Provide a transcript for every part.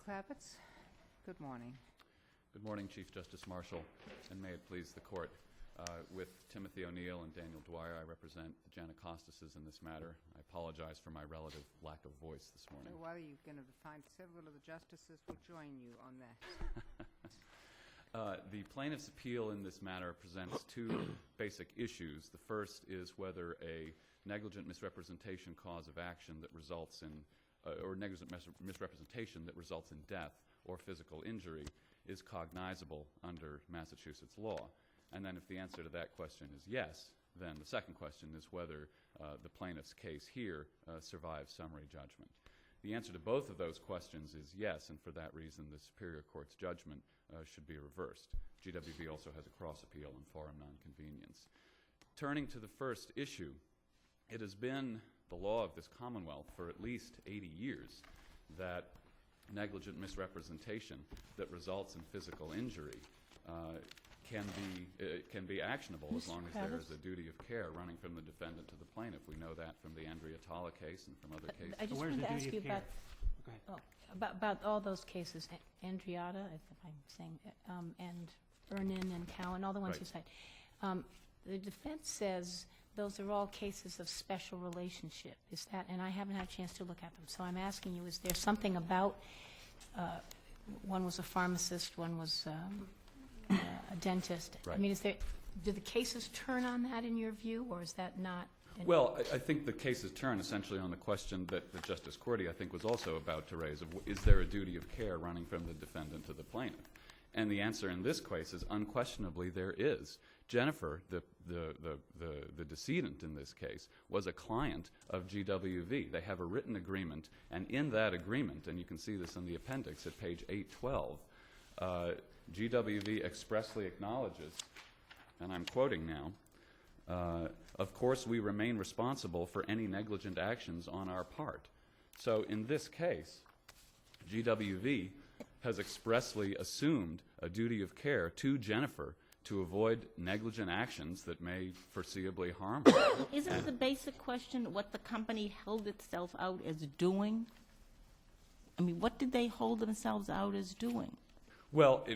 Kravitz. Good morning. Good morning, Chief Justice Marshall, and may it please the Court. With Timothy O'Neill and Daniel Dwyer, I represent the Gianocostases in this matter. I apologize for my relative lack of voice this morning. So what are you going to find? Several of the justices will join you on that. The plaintiff's appeal in this matter presents two basic issues. The first is whether a negligent misrepresentation cause of action that results in, or negligent misrepresentation that results in death or physical injury is cognizable under Massachusetts law. And then if the answer to that question is yes, then the second question is whether the plaintiff's case here survives summary judgment. The answer to both of those questions is yes, and for that reason the Superior Court's judgment should be reversed. GWB also has a cross appeal on forum nonconvenience. Turning to the first issue, it has been the law of this Commonwealth for at least 80 years that negligent misrepresentation that results in physical injury can be actionable as long as there is a duty of care running from the defendant to the plaintiff. We know that from the Andrea-Tala case and from other cases. I just wanted to ask you about all those cases, Andriata, if I'm saying, and Vernon and Cowan, all the ones you cite. The defense says those are all cases of special relationship. Is that, and I haven't had a chance to look at them, so I'm asking you, is there something about, one was a pharmacist, one was a dentist. Right. I mean, do the cases turn on that in your view, or is that not? Well, I think the cases turn essentially on the question that Justice Cordy, I think, was also about to raise, of is there a duty of care running from the defendant to the plaintiff? And the answer in this case is unquestionably there is. Jennifer, the decedent in this case, was a client of GWV. They have a written agreement, and in that agreement, and you can see this in the appendix at page 812, GWV expressly acknowledges, and I'm quoting now, of course we remain responsible for any negligent actions on our part. So in this case, GWV has expressly assumed a duty of care to Jennifer to avoid negligent actions that may foreseeably harm her. Isn't the basic question what the company held itself out as doing? I mean, what did they hold themselves out as doing? Well,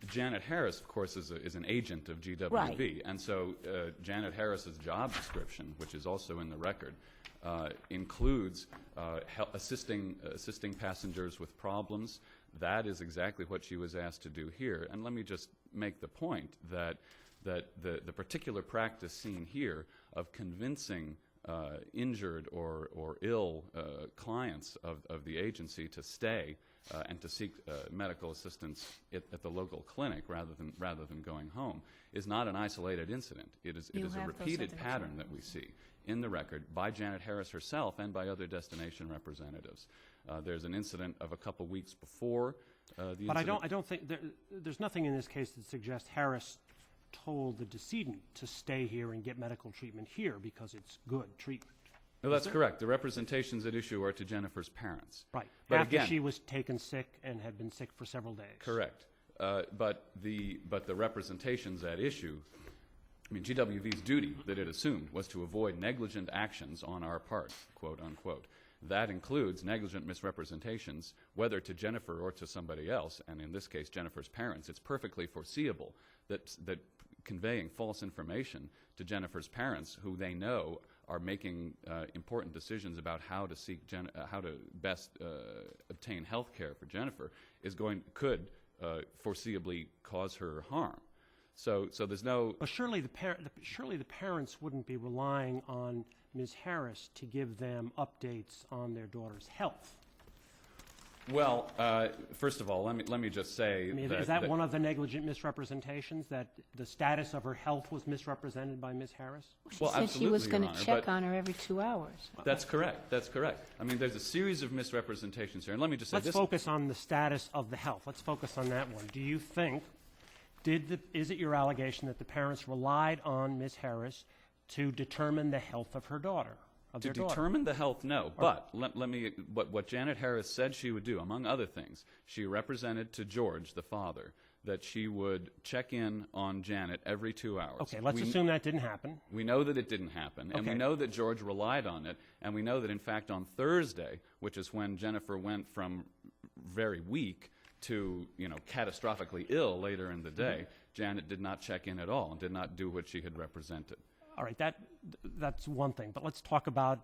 Janet Harris, of course, is an agent of GWV, Right. And so Janet Harris's job description, which is also in the record, includes assisting passengers with problems. That is exactly what she was asked to do here. And let me just make the point that the particular practice seen here of convincing injured or ill clients of the agency to stay and to seek medical assistance at the local clinic rather than going home is not an isolated incident. It is a repeated pattern that we see in the record by Janet Harris herself and by other destination representatives. There's an incident of a couple weeks before the incident. But I don't think there's nothing in this case that suggests Harris told the decedent to stay here and get medical treatment here because it's good treatment. No, that's correct. The representations at issue are to Jennifer's parents. Right. But after again, she was taken sick and had been sick for several days. Correct. But the representations at issue, I mean, GWV's duty that it assumed was to avoid negligent actions on our part, quote unquote. That includes negligent misrepresentations, whether to Jennifer or to somebody else, and in this case, Jennifer's parents. It's perfectly foreseeable that conveying false information to Jennifer's parents, who they know are making important decisions about how to best obtain health care for Jennifer, could foreseeably cause her harm. So there's no. But surely the parents wouldn't be relying on Ms. Harris to give them updates on their daughter's health. Well, first of all, let me just say, I mean, is that one of the negligent misrepresentations, that the status of her health was misrepresented by Ms. Harris? Well, she said she was going to check on her every 2 hours. That's correct. That's correct. I mean, there's a series of misrepresentations here, and let me just say Let's focus on the status of the health. Let's focus on that one. Do you think, is it your allegation that the parents relied on Ms. Harris to determine the health of her daughter? To determine the health, no. But what Janet Harris said she would do, among other things, she represented to George, the father, that she would check in on Janet every 2 hours. Okay, let's assume that didn't happen. We know that it didn't happen, and we know that George relied on it, and we know that, in fact, on Thursday, which is when Jennifer went from very weak to, catastrophically ill later in the day, Janet did not check in at all and did not do what she had represented. All right, that's one thing. But let's talk about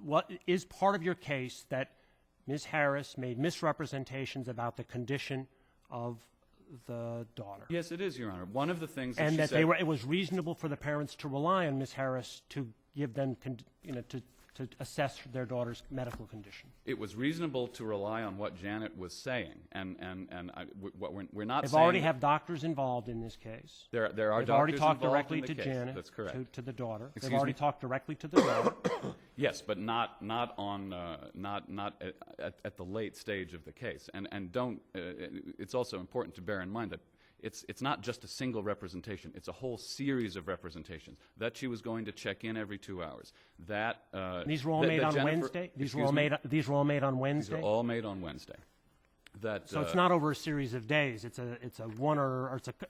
what is part of your case that Ms. Harris made misrepresentations about the condition of the daughter. Yes, it is, Your Honor. One of the things that And she that said, it was reasonable for the parents to rely on Ms. Harris to give them, to assess their daughter's medical condition. it was reasonable to rely on what Janet was saying, and what we're not They've saying. already have doctors involved in this case. There are They've doctors already talked involved directly in the to case. Janet, That's correct. to the daughter. They've Excuse already me? talked directly to the daughter. Yes, but not at the late stage of the case. And don't. It's also important to bear in mind that it's not just a single representation. It's a whole series of representations. That she was going to check in every 2 hours. That These were all that- made that on Jennifer- Wednesday. These were excuse all me? made. These were all made on These Wednesday. are all made on Wednesday. That So it's not over a series of days. It's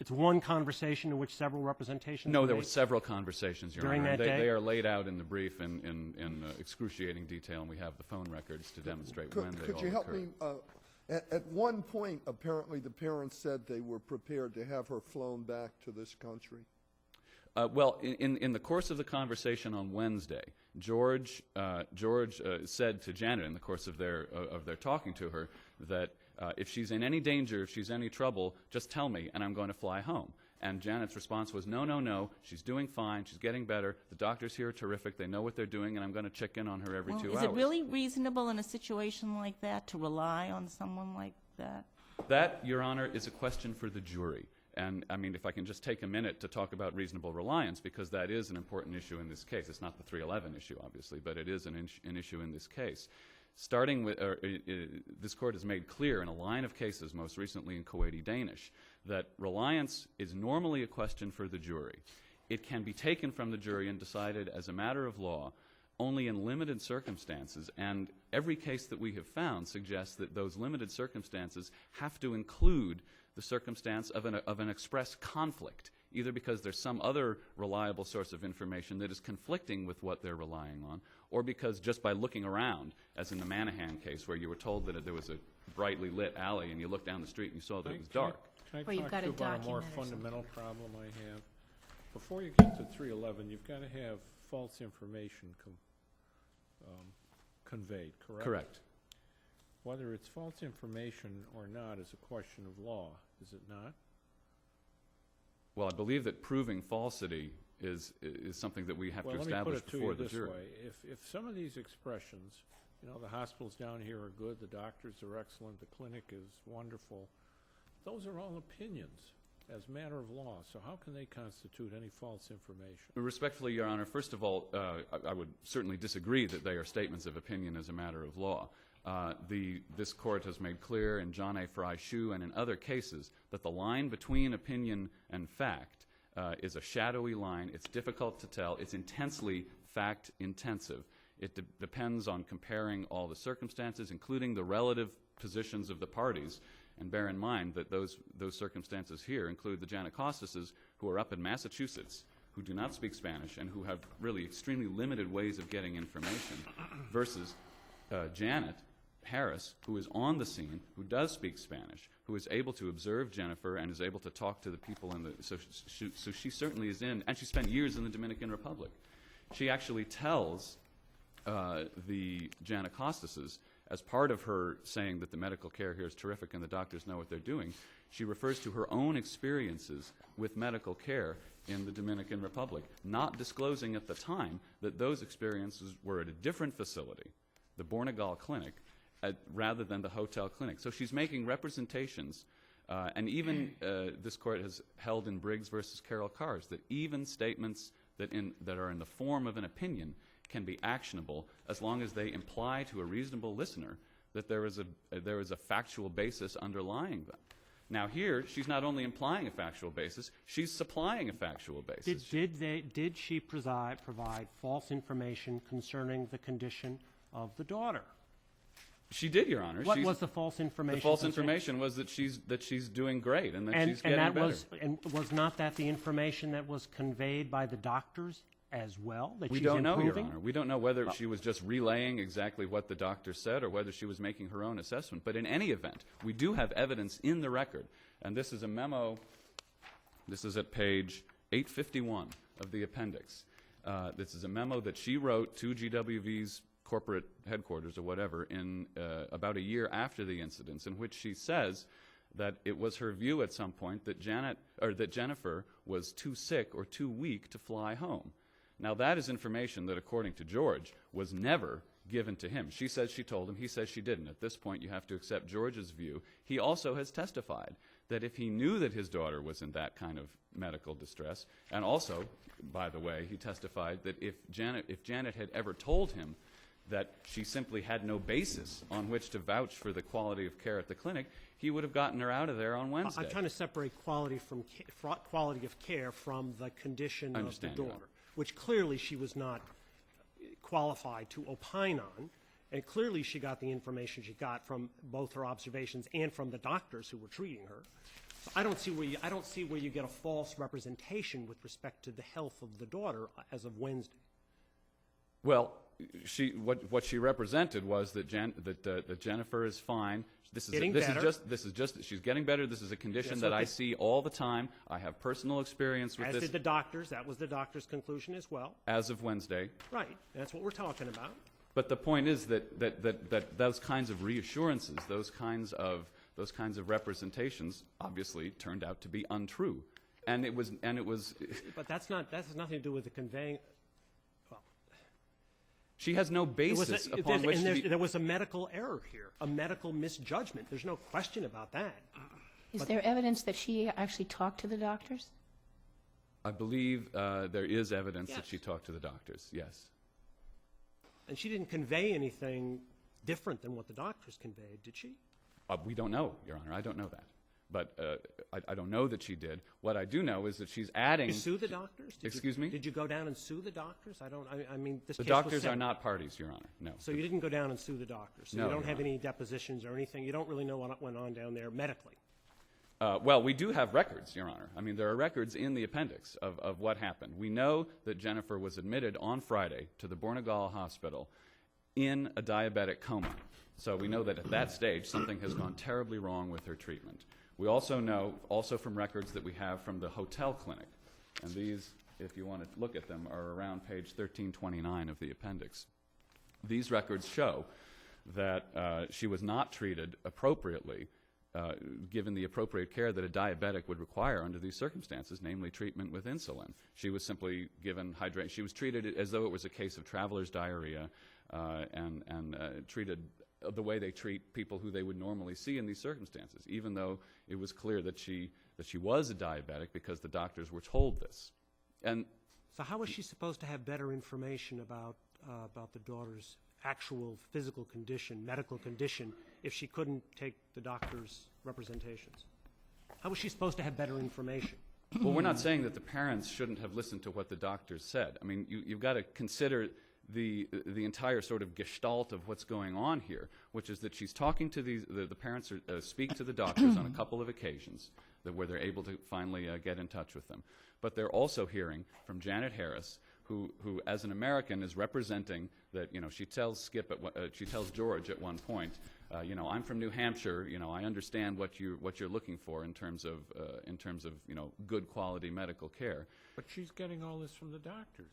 one conversation in which several representations. No, were there made? were several conversations, Your During Honor. that day? They are laid out in the brief in excruciating detail, and we have the phone records to demonstrate when they all Could you help occurred. me? At one point, apparently, the parents said they were prepared to have her flown back to this country. Well, in the course of the conversation on Wednesday, George said to Janet in the course of their talking to her that if she's in any danger, if she's in any trouble, just tell me, and I'm going to fly home. And Janet's response was, no, she's doing fine, she's getting better, the doctors here are terrific, they know what they're doing, and I'm going to check in on her every 2 hours. Is it really reasonable in a situation like that to rely on someone like that? That, Your Honor, is a question for the jury. And, I mean, if I can just take a minute to talk about reasonable reliance, because that is an important issue in this case. It's not the 311 issue, obviously, but it is an issue in this case. Starting with, this Court has made clear in a line of cases, most recently in Kuwaiti Danish, that reliance is normally a question for the jury. It can be taken from the jury and decided as a matter of law only in limited circumstances, and every case that we have found suggests that those limited circumstances have to include the circumstance of an express conflict, either because there's some other reliable source of information that is conflicting with what they're relying on, or because just by looking around, as in the Manahan case where you were told that there was a brightly lit alley and you looked down the street and you saw that it was dark. Can Or I you've talk got to you it about a more documented or something. fundamental problem I have? Before you get to 311, you've got to have false information conveyed, correct? Correct. Whether it's false information or not is a question of law, is it not? Well, I believe that proving falsity is something that we have to establish before the jury. Well, let me put it to you this way. If some of these expressions, the hospitals down here are good, the doctors are excellent, the clinic is wonderful, those are all opinions as a matter of law. So how can they constitute any false information? Respectfully, Your Honor, first of all, I would certainly disagree that they are statements of opinion as a matter of law. This Court has made clear in John A. Fry Shoe and in other cases that the line between opinion and fact is a shadowy line. It's difficult to tell. It's intensely fact-intensive. It depends on comparing all the circumstances, including the relative positions of the parties. And bear in mind that those circumstances here include the Gianocostases, who are up in Massachusetts, who do not speak Spanish and who have really extremely limited ways of getting information, versus Janet Harris, who is on the scene, who does speak Spanish, who is able to observe Jennifer and is able to talk to the people in the. So she certainly is in, and she spent years in the Dominican Republic. She actually tells the Gianocostases, as part of her saying that the medical care here is terrific and the doctors know what they're doing, she refers to her own experiences with medical care in the Dominican Republic, not disclosing at the time that those experiences were at a different facility, the Bornegal Clinic, rather than the hotel clinic. So she's making representations, and even this Court has held in Briggs versus Carroll Cars that even statements that are in the form of an opinion can be actionable as long as they imply to a reasonable listener that there is a factual basis underlying them. Now here, she's not only implying a factual basis, she's supplying a factual basis. Did she provide false information concerning the condition of the daughter? She did, Your Honor. What was the false information? The false information was that she's doing great and that she's getting better. And was not that the information that was conveyed by the doctors as well, that We she's don't know, Your improving? Honor. We don't know whether she was just relaying exactly what the doctor said or whether she was making her own assessment. But in any event, we do have evidence in the record, and this is a memo. This is at page 851 of the appendix. This is a memo that she wrote to GWV's corporate headquarters or whatever in about a year after the incidents, in which she says that it was her view at some point that Jennifer was too sick or too weak to fly home. Now, that is information that, according to George, was never given to him. She says she told him. He says she didn't. At this point, you have to accept George's view. He also has testified that if he knew that his daughter was in that kind of medical distress, and also, by the way, he testified that if Janet had ever told him that she simply had no basis on which to vouch for the quality of care at the clinic, he would have gotten her out of there on Wednesday. I'm trying to separate quality of care from the condition of the daughter, which clearly she was not qualified to opine on, and clearly she got the information she got from both her observations and from the doctors who were treating her. So I don't see where you get a false representation with respect to the health of the daughter as of Wednesday. Well, what she represented was that that Jennifer is fine. This is just she's getting better. This is a condition that I see all the time. I have personal experience with this. As did the doctors. That was the doctor's conclusion as well. As of Wednesday. Right. That's what we're talking about. But the point is that those kinds of reassurances, those kinds of representations, obviously turned out to be untrue, and it was. But that has nothing to do with the conveying. She has no basis upon which to be... There was a medical error here, a medical misjudgment. There's no question about that. Is there evidence that she actually talked to the doctors? I believe there is evidence that she talked to the doctors, yes. And she didn't convey anything different than what the doctors conveyed, did she? We don't know, Your Honor. I don't know that. But I don't know that she did. What I do know is that she's adding... Did you sue the doctors? Excuse me? Did you go down and sue the doctors? I mean, this the case doctors was are not parties, Your Honor. No. So you didn't go down and sue the doctors? So no, you don't Your have Honor. any depositions or anything? You don't really know what went on down there medically? Well, we do have records, Your Honor. I mean, there are records in the appendix of what happened. We know that Jennifer was admitted on Friday to the Bornegall Hospital in a diabetic coma. So we know that at that stage, something has gone terribly wrong with her treatment. We also know, from records that we have from the hotel clinic, and these, if you want to look at them, are around page 1329 of the appendix. These records show that she was not treated appropriately, given the appropriate care that a diabetic would require under these circumstances, namely treatment with insulin. She was simply given hydration. She was treated as though it was a case of traveler's diarrhea, and treated the way they treat people who they would normally see in these circumstances, even though it was clear that she was a diabetic because the doctors were told this. And so how was she supposed to have better information about the daughter's actual physical condition, medical condition, if she couldn't take the doctor's representations? How was she supposed to have better information? Well, we're not saying that the parents shouldn't have listened to what the doctors said. I mean, you've got to consider the entire sort of gestalt of what's going on here, which is that she's talking to the parents speak to the doctors on a couple of occasions where they're able to finally get in touch with them. But they're also hearing from Janet Harris, who as an American is representing that, she tells she tells George at one point, I'm from New Hampshire, I understand what you're looking for in terms of good quality medical care. But she's getting all this from the doctors,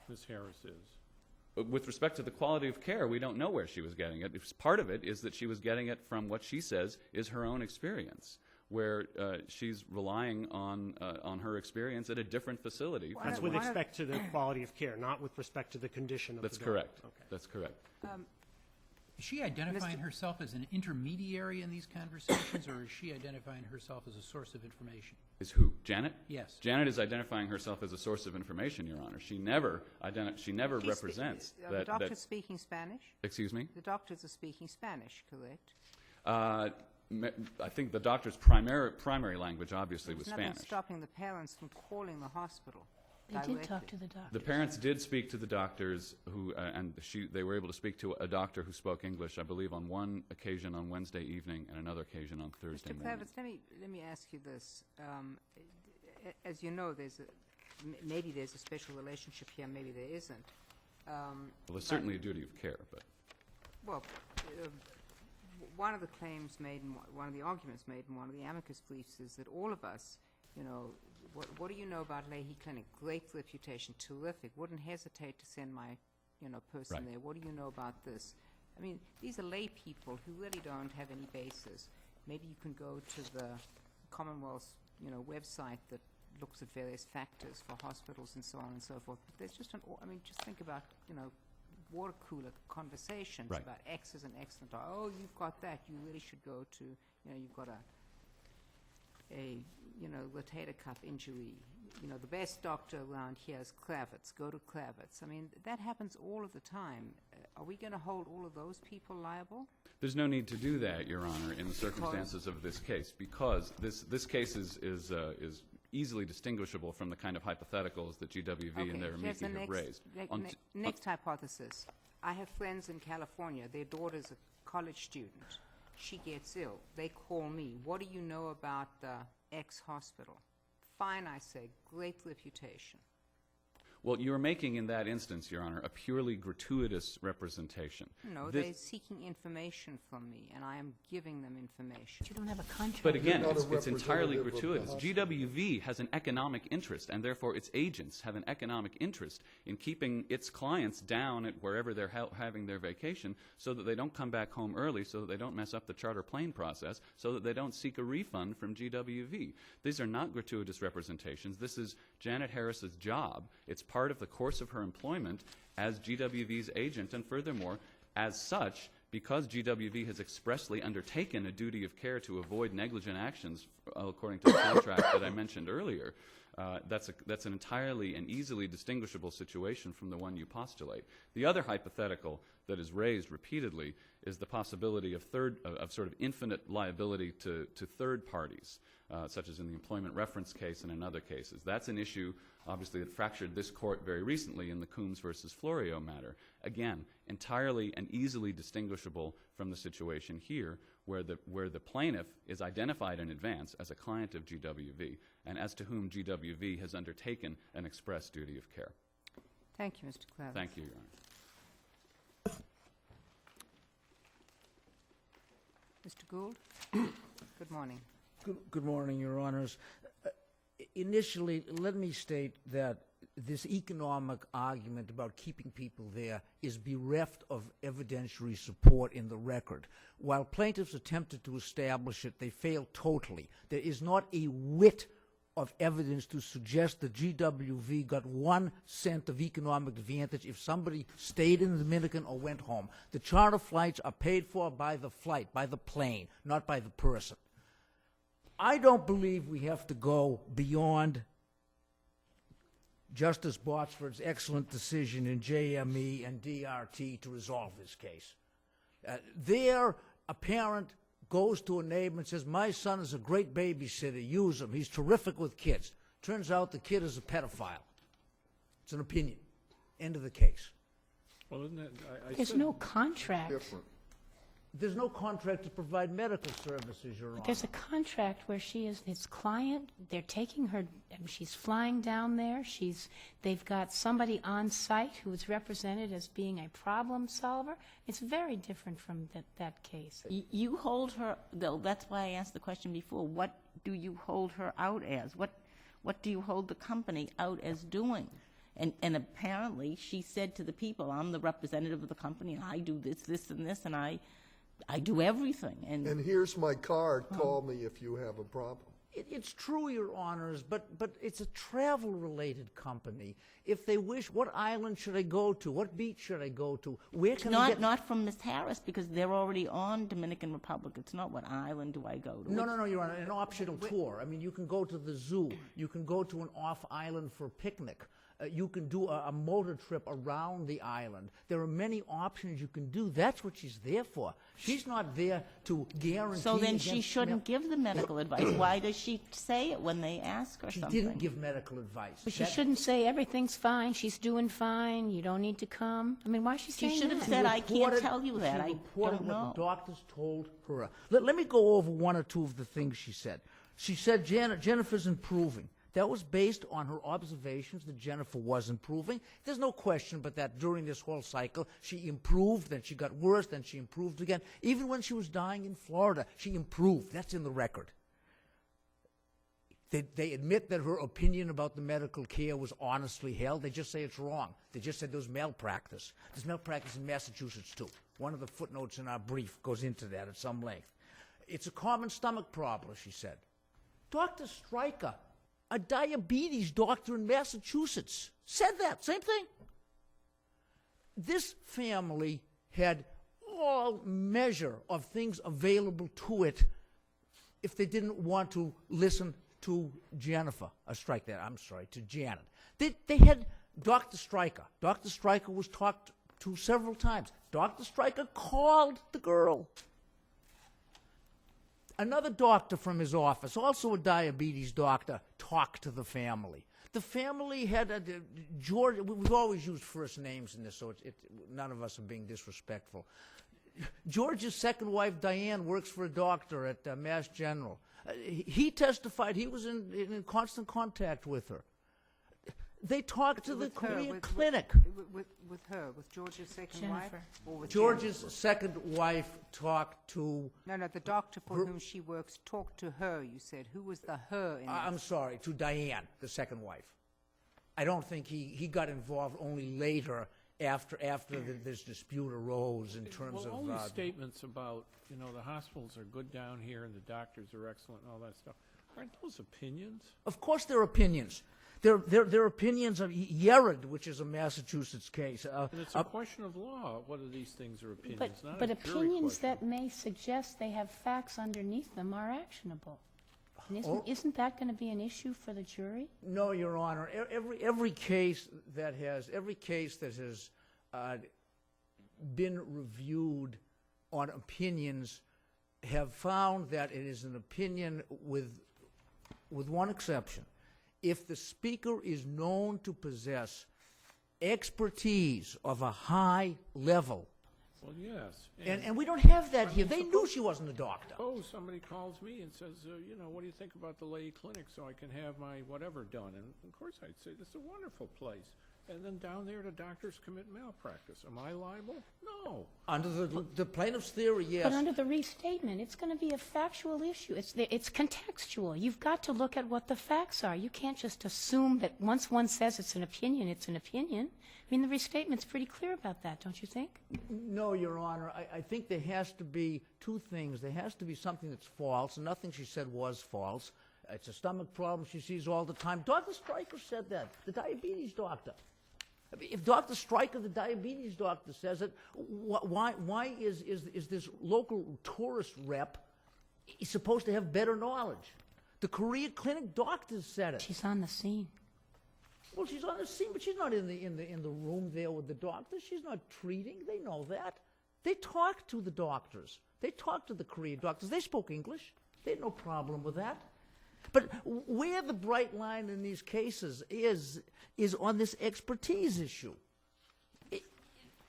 Ms. Harris is. With respect to the quality of care, we don't know where she was getting it. Part of it is that she was getting it from what she says is her own experience, where she's relying on her experience at a different facility. That's with respect to the quality of care, not with respect to the condition of the daughter. That's correct. Okay. That's correct. Is she identifying herself as an intermediary in these conversations, or is she identifying herself as a source of information? Is who? Janet? Yes. Janet is identifying herself as a source of information, Your Honor. She never represents The doctor's speaking Spanish? Excuse me? The doctors are speaking Spanish, correct? I think the doctor's primary language obviously was There's Spanish. nothing stopping the parents from calling the hospital. They did talk to the doctors. The parents did speak to the doctors, they were able to speak to a doctor who spoke English, I believe, on one occasion on Wednesday evening and another occasion on Thursday Mr. morning. Kravitz, let me ask you this. As you know, there's maybe there's a special relationship here, maybe there isn't. Well, there's certainly a duty of care, but Well, one of the claims made, one of the arguments made in one of the amicus briefs is that all of us, you know, what do you know about Leahy Clinic? Great reputation, terrific. Wouldn't hesitate to send my, you know, person Right. there. What do you know about this? I mean, these are lay people who really don't have any basis. Maybe you can go to the Commonwealth's, you know, website that looks at various factors for hospitals and so on and so forth. But there's just I mean, just think about, you know, water cooler conversations Right. about X is an excellent. Oh, you've got that. You really should go to, you know, you've got a you know, rotator cuff injury. You know, the best doctor around here is Kravitz. Go to Kravitz. I mean, that happens all of the time. Are we going to hold all of those people liable? there's no need to do that, Your Honor, in the circumstances of this case, because this case is easily distinguishable from the kind of hypotheticals that GWV and their here's the amici have raised. next hypothesis. I have friends in California. Their daughter's a college student. She gets ill. They call me. What do you know about the X hospital? Fine, I say. Great reputation. Well, you're making in that instance, Your Honor, a purely gratuitous representation. No, This- they're seeking information from me, and I am giving them information. You don't have a contract. But again, You're not a it's entirely representative of the gratuitous. hospital. GWV has an economic interest, and therefore its agents have an economic interest in keeping its clients down at wherever they're having their vacation so that they don't come back home early, so that they don't mess up the charter plane process, so that they don't seek a refund from GWV. These are not gratuitous representations. This is Janet Harris's job. It's part of the course of her employment as GWV's agent, and furthermore, as such, because GWV has expressly undertaken a duty of care to avoid negligent actions according to the contract that I mentioned earlier, that's an entirely and easily distinguishable situation from the one you postulate. The other hypothetical that is raised repeatedly is the possibility of sort of infinite liability to third parties, such as in the employment reference case and in other cases. That's an issue, obviously, that fractured this court very recently in the Coombs versus Florio matter. Again, entirely and easily distinguishable from the situation here, where the plaintiff is identified in advance as a client of GWV, and as to whom GWV has undertaken an express duty of care. Thank you, Mr. Kravitz. Thank you, Your Honor. Mr. Gould? Good morning. Good morning, Your Honors. Initially, let me state that this economic argument about keeping people there is bereft of evidentiary support in the record. While plaintiffs attempted to establish it, they failed totally. There is not a whit of evidence to suggest that GWV got 1 cent of economic advantage if somebody stayed in the Dominican or went home. The charter flights are paid for by the flight, by the plane, not by the person. I don't believe we have to go beyond Justice Botsford's excellent decision in JME and DRT to resolve this case. There, a parent goes to a neighbor and says, my son is a great babysitter, use him, he's terrific with kids. Turns out the kid is a pedophile. It's an opinion. End of the case. Well, isn't that, I There's said- no contract. Different. There's no contract to provide medical services, Your Honor. There's a contract where she is his client. They're taking her, she's flying down there. They've got somebody on site who is represented as being a problem solver. It's very different from that case. You hold her, though, that's why I asked the question before, what do you hold her out as? What do you hold the company out as doing? And apparently she said to the people, I'm the representative of the company, and I do this, this, and this, and I do everything. And here's my card, call me if you have a problem. It's true, Your Honors, but it's a travel-related company. If they wish, what island should I go to? What beach should I go to? Where can I get... Not from Miss Harris, because they're already on Dominican Republic. It's not what island do I go to. No, Your Honor, an optional tour. I mean, you can go to the zoo. You can go to an off-island for a picnic. You can do a motor trip around the island. There are many options you can do. That's what she's there for. She's not there to guarantee... So then she against shouldn't give the medical advice. Why does she say it when they ask her She something? didn't give medical advice. But she shouldn't say everything's fine, she's doing fine, you don't need to come. I mean, why is she saying should have that? said, I can't reported- tell you that. She I reported don't what know. the doctors told her. Let me go over one or two of the things she said. She said Jennifer's improving. That was based on her observations that Jennifer was improving. There's no question but that during this whole cycle, she improved, then she got worse, then she improved again. Even when she was dying in Florida, she improved. That's in the record. They admit that her opinion about the medical care was honestly held. They just say it's wrong. They just said there was malpractice. There's malpractice in Massachusetts, too. One of the footnotes in our brief goes into that at some length. It's a common stomach problem, she said. Dr. Stryker, a diabetes doctor in Massachusetts, said that. Same thing. This family had all measure of things available to it if they didn't want to listen to Jennifer, to Janet. They had Dr. Stryker. Dr. Stryker was talked to several times. Dr. Stryker called the girl. Another doctor from his office, also a diabetes doctor, talked to the family. The family had George. We've always used first names in this, so none of us are being disrespectful. George's second wife, Diane, works for a doctor at Mass General. He testified he was in constant contact with her. They talked to the Korea clinic. With George's second wife? Jennifer. Or with George's Jennifer? second wife talked to... No, the doctor for whom she works talked to her, you said. Who was the her in this? I'm sorry, to Diane, the second wife. I don't think he got involved only later after this dispute arose in terms Well, all of... these statements about, the hospitals are good down here and the doctors are excellent and all that stuff, aren't those opinions? Of course they're opinions. They're opinions of Yerrid, which is a Massachusetts case. And it's a question of law, whether these things are opinions, not But a jury opinions question. that may suggest they have facts underneath them are actionable. And Oh. isn't that going to be an issue for the jury? No, Your Honor. Every case that has been reviewed on opinions have found that it is an opinion with one exception. If the speaker is known to possess expertise of a high level, Well, yes. and we don't have that here. They knew she wasn't a doctor. Suppose somebody calls me and says, what do you think about the lay clinic so I can have my whatever done? And of course I'd say, this is a wonderful place. And then down there the doctors commit malpractice. Am I liable? No. Under the plaintiff's theory, yes. But under the restatement, it's going to be a factual issue. It's contextual. You've got to look at what the facts are. You can't just assume that once one says it's an opinion, it's an opinion. I mean, the restatement's pretty clear about that, don't you think? No, Your Honor. I think there has to be two things. There has to be something that's false, and nothing she said was false. It's a stomach problem she sees all the time. Dr. Stryker said that, the diabetes doctor. I mean, if Dr. Stryker, the diabetes doctor, says it, why is this local tourist rep supposed to have better knowledge? The Korea Clinic doctors said it. She's on the scene. Well, she's on the scene, but she's not in the room there with the doctors. She's not treating. They know that. They talked to the doctors. They talked to the Korea doctors. They spoke English. They had no problem with that. But where the bright line in these cases is on this expertise issue.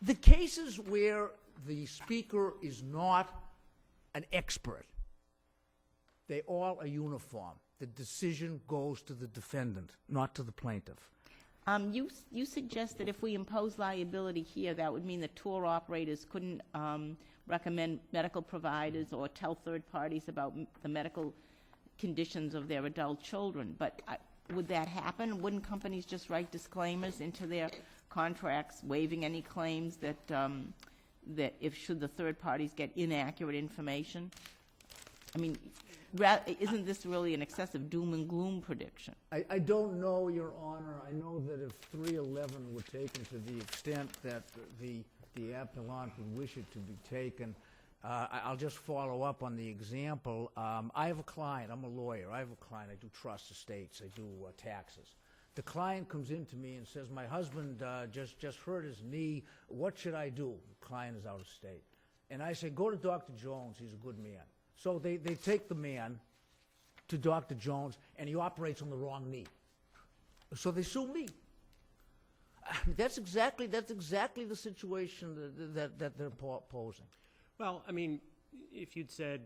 The cases where the speaker is not an expert, they all are uniform. The decision goes to the defendant, not to the plaintiff. You suggest that if we impose liability here, that would mean that tour operators couldn't recommend medical providers or tell third parties about the medical conditions of their adult children. But would that happen? Wouldn't companies just write disclaimers into their contracts, waiving any claims that should the third parties get inaccurate information? I mean, isn't this really an excessive doom and gloom prediction? I don't know, Your Honor. I know that if 311 were taken to the extent that the appellant would wish it to be taken, I'll just follow up on the example. I have a client. I'm a lawyer. I have a client. I do trust estates. I do taxes. The client comes in to me and says, my husband just hurt his knee. What should I do? The client is out of state. And I say, go to Dr. Jones. He's a good man. So they take the man to Dr. Jones, and he operates on the wrong knee. So they sue me. That's exactly the situation that they're posing. Well, I mean, if you'd said,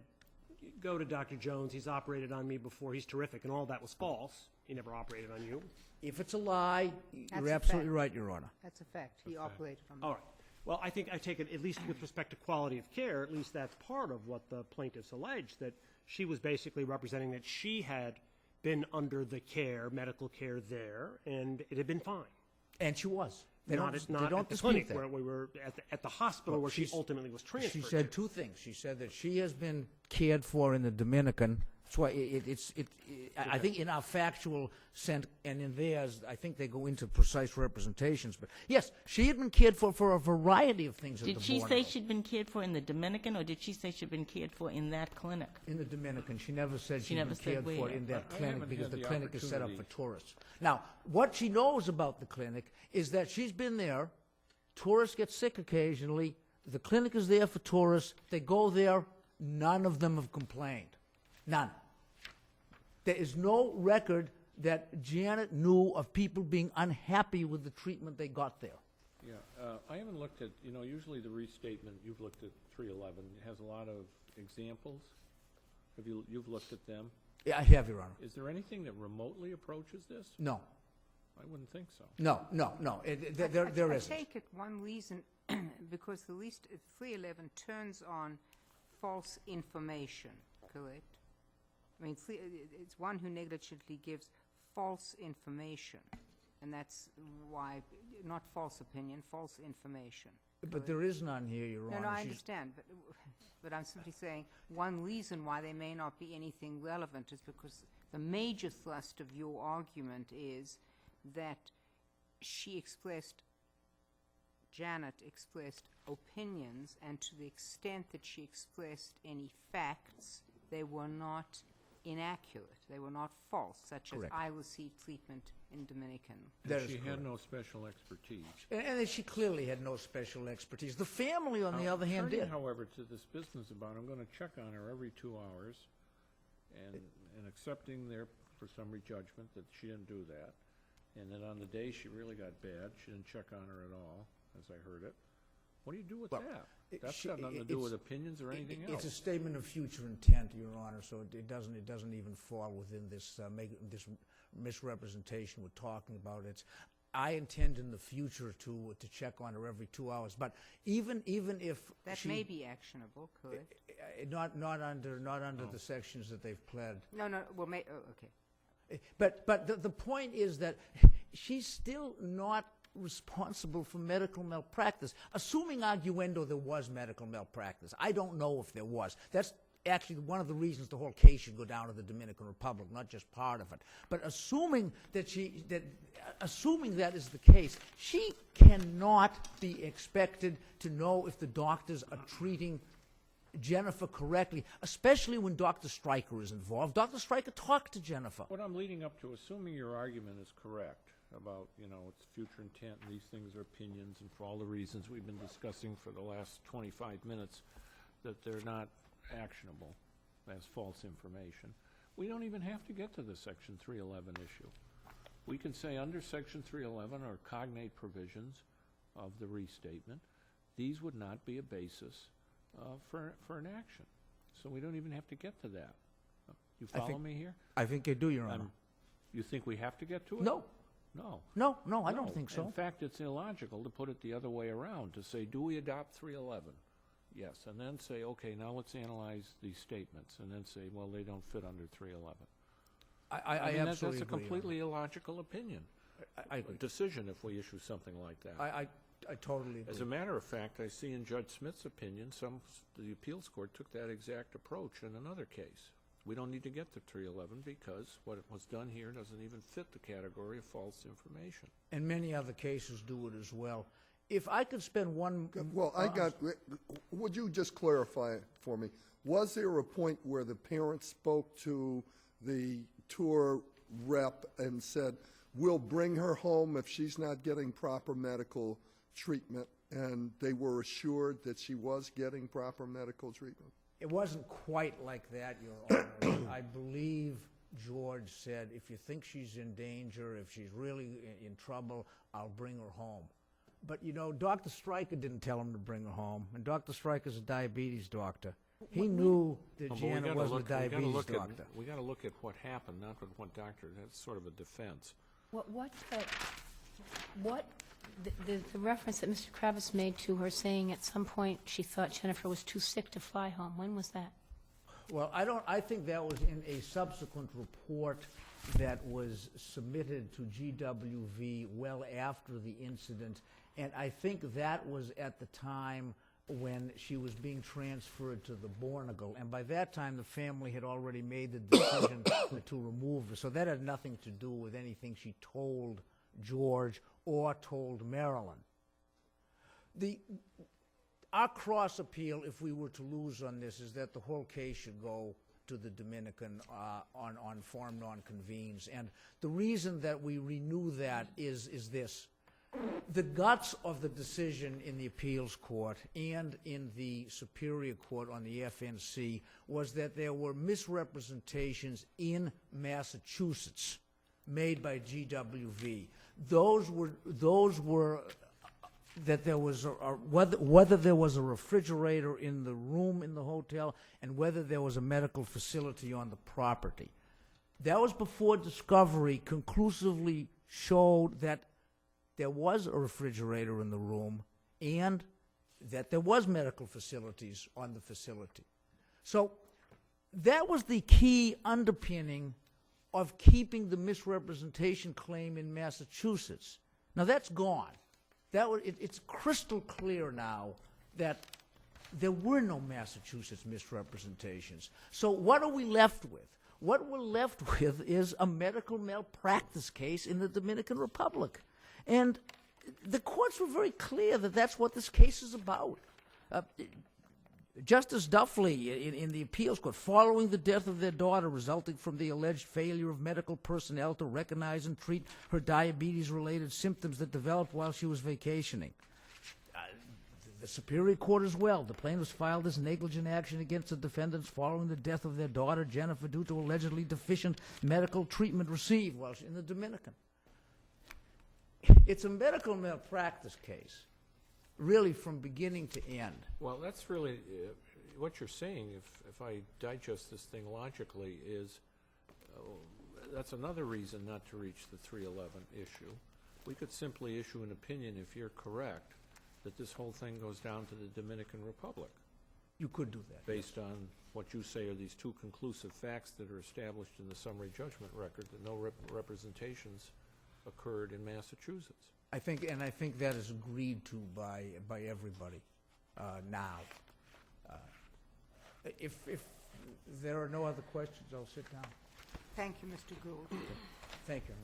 go to Dr. Jones, he's operated on me before, he's terrific, and all that was false, He never operated on you. If it's a lie, That's you're a absolutely fact. right, Your Honor. That's a fact. He operated on All right. Well, I think I take it, at least with respect to quality of care, at least that's part of what the plaintiffs alleged, that she was basically representing that she had been under the care, medical care there, and it had been fine. And she was. They Not don't, at, they not don't at the dispute clinic that. where we were at the hospital where she she's- ultimately was transferred. She said two things. She said that she has been cared for in the Dominican. That's why I think in our factual sense and in theirs, I think they go into precise representations. But yes, she had been cared for a variety of things at the Did she say Borno. she'd been cared for in the Dominican, or did she say she'd been cared for in that clinic? In the Dominican. She never said She she'd never been said cared for where. in that I clinic haven't because had the the clinic is set up for opportunity. tourists. Now, what she knows about the clinic is that she's been there. Tourists get sick occasionally. The clinic is there for tourists. They go there. None of them have complained. None. There is no record that Janet knew of people being unhappy with the treatment they got there. Yeah, I haven't looked at, usually the restatement, you've looked at 311, has a lot of examples. You've looked at them? Yeah, I have, Your Honor. Is there anything that remotely approaches this? No. I wouldn't think so. No. There I isn't. take it one reason, because the least 311 turns on false information, correct? I mean, it's one who negligently gives false information, and that's why, not false opinion, false information. But there is none here, Your Honor. No, I She's- understand, but I'm simply saying one reason why there may not be anything relevant is because the major thrust of your argument is that Janet expressed opinions, and to the extent that she expressed any facts, they were not inaccurate, they were not false, such as Correct. I received treatment in Dominican. That And is she correct. had no special expertise. And she clearly had no special expertise. The family, on the other hand, Turning, did. however, to this business about, I'm going to check on her every 2 hours, and accepting their, for summary judgment, that she didn't do that, and that on the day she really got bad, she didn't check on her at all, as I heard it. What do you do with Well, that? it- That's she- got nothing to it- do it's- with opinions or anything It's a else. statement of future intent, Your Honor, so it doesn't even fall within this this misrepresentation we're talking about. I intend in the future to check on her every 2 hours, but even if That she, may be actionable, correct? not under the sections that they've pled. No, well, okay. But the point is that she's still not responsible for medical malpractice. Assuming arguendo there was medical malpractice. I don't know if there was. That's actually one of the reasons the whole case should go down to the Dominican Republic, not just part of it. But assuming that is the case, she cannot be expected to know if the doctors are treating Jennifer correctly, especially when Dr. Stryker is involved. Dr. Stryker talked to Jennifer. What I'm leading up to, assuming your argument is correct about, it's future intent and these things are opinions, and for all the reasons we've been discussing for the last 25 minutes, that they're not actionable as false information, we don't even have to get to the Section 311 issue. We can say under Section 311 or cognate provisions of the restatement, these would not be a basis for an action. So we don't even have to get to that. You I follow think- me here? I think they do, Your Honor. You think we have to get to it? No. No. No, I don't think so. In fact, it's illogical to put it the other way around, to say, do we adopt 311? Yes, and then say, okay, now let's analyze these statements, and then say, well, they don't fit under 311. I mean, absolutely that's a agree, Your Honor. completely illogical opinion, I a agree. decision if we issue something like that. I totally agree. As a matter of fact, I see in Judge Smith's opinion, the appeals court took that exact approach in another case. We don't need to get to 311 because what was done here doesn't even fit the category of false information. And many other cases do it as well. If I could spend one... Well, would you just clarify for me? Was there a point where the parents spoke to the tour rep and said, we'll bring her home if she's not getting proper medical treatment, and they were assured that she was getting proper medical treatment? It wasn't quite like that, Your Honor. I believe George said, if you think she's in danger, if she's really in trouble, I'll bring her home. But, Dr. Stryker didn't tell him to bring her home, and Dr. Stryker's a diabetes doctor. He knew that No, but we Janet gotta wasn't a look- we gotta diabetes look at- doctor. We gotta look at what happened, not what doctor, that's sort of a defense. The reference that Mr. Kravitz made to her saying at some point she thought Jennifer was too sick to fly home, when was that? Well, I think that was in a subsequent report that was submitted to GWV well after the incident, and I think that was at the time when she was being transferred to the Bornigal, and by that time, the family had already made the decision to remove her, so that had nothing to do with anything she told George or told Marilyn. Our cross appeal, if we were to lose on this, is that the whole case should go to the Dominican on form non-convenes. And the reason that we renew that is this. The guts of the decision in the appeals court and in the Superior Court on the FNC was that there were misrepresentations in Massachusetts made by GWV. Those were that there was whether there was a refrigerator in the room in the hotel and whether there was a medical facility on the property. That was before discovery conclusively showed that there was a refrigerator in the room and that there was medical facilities on the facility. So that was the key underpinning of keeping the misrepresentation claim in Massachusetts. Now that's gone. It's crystal clear now that there were no Massachusetts misrepresentations. So what are we left with? What we're left with is a medical malpractice case in the Dominican Republic. And the courts were very clear that that's what this case is about. Justice Duffley in the appeals court, following the death of their daughter resulting from the alleged failure of medical personnel to recognize and treat her diabetes-related symptoms that developed while she was vacationing. The Superior Court as well. The plaintiffs filed this negligent action against the defendants following the death of their daughter, Jennifer, due to allegedly deficient medical treatment received while in the Dominican. It's a medical malpractice case, really from beginning to end. Well, that's really, what you're saying, if I digest this thing logically, is that's another reason not to reach the 311 issue. We could simply issue an opinion, if you're correct, that this whole thing goes down to the Dominican Republic. You could do that. Based on what you say are these two conclusive facts that are established in the summary judgment record, that no representations occurred in Massachusetts. I think that is agreed to by everybody now. If there are no other questions, I'll sit down. Thank you, Mr. Gould. Thank you.